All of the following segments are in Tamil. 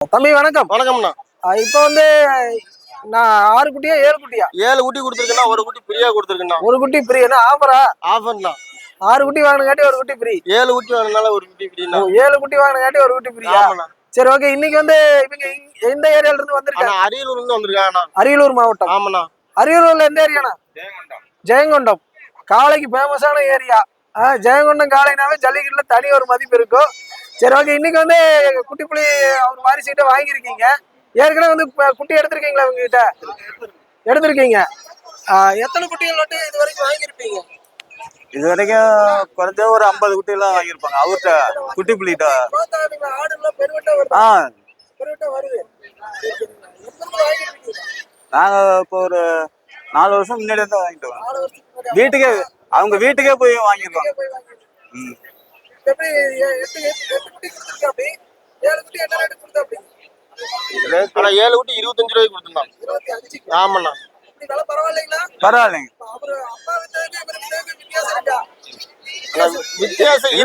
தம்பி வணக்கம். வணக்கம்ண்ணா. இப்போ வந்து நான் 6 குட்டியா 7 குட்டியா? 7 குட்டி கொடுத்துருக்கேண்ணா. ஒரு குட்டி ஃப்ரீயா கொடுத்துருக்கேண்ணா. ஒரு குட்டி ஃப்ரீ என்ன ஆஃபரா? ஆஃபர்ண்ணா. 6 குட்டி வாங்கினங்காட்டி ஒரு குட்டி ஃப்ரீ. 7 குட்டி வாங்கினால ஒரு குட்டி ஃப்ரீண்ணா. 7 குட்டி வாங்கினங்காட்டி ஒரு குட்டி ஃப்ரீயா? ஆமாண்ணா. சரி, ஓகே. இன்னைக்கு வந்து இவங்க எந்த ஏரியால இருந்து வந்திருக்காங்க? அரியலூர்ல இருந்து வந்திருக்காங்கண்ணா. அரியலூர் மாவட்டம். ஆமாண்ணா. அரியலூர்ல எந்த ஏரியாண்ணா? ஜெயங்கொண்டம். காளைக்கு ஃபேமஸான ஏரியா. ஜெயங்கொண்டம் காளைனாவே ஜல்லிக்கட்டுல தனி ஒரு மதிப்பு இருக்கும். சரி, ஓகே. இன்னைக்கு வந்து குட்டி புலி அவர் வாரிசுகிட்ட வாங்கியிருக்கீங்க. ஏற்கனவே வந்து குட்டி எடுத்திருக்கீங்களா உங்க கிட்ட? எடுத்திருக்கீங்க. எத்தனை குட்டிகள் வந்து இது வரைக்கும் வாங்கியிருப்பீங்க? இது வரைக்கும் குறைஞ்ச ஒரு 50 குட்டி எல்லாம் வாங்கியிருப்பாங்க அவர்கிட்ட குட்டி புள்ளிட்ட. நாங்க இப்போ ஒரு 4 வருஷம் முன்னாடி தான் வாங்கிட்டு வரோம். வீட்டுக்கே அவங்க வீட்டுக்கே போய் வாங்கிருப்பாங்க. ஆனா 7 குட்டி 25 ரூபாய்க்கு கொடுத்துருந்தோம். ஆமாண்ணா. பரவாயில்லைங்க. வித்தியாசம்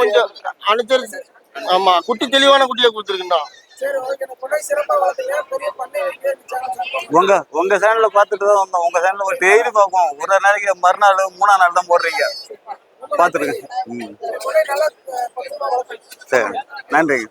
கொஞ்சம் அனுசரிச்சு. ஆமா, குட்டி தெளிவான குட்டியா கொடுத்துருக்கா. உங்க சேனல்ல பாத்துட்டு தான் வந்தோம். உங்க சேனல்ல ஒரு டெய்லி பார்ப்போம். ஒரு நாளைக்கு மறுநாள் 3ஆம் நாள் தான் போடுறீங்க. பாத்துருக்கேன். சரி, நன்றிங்க.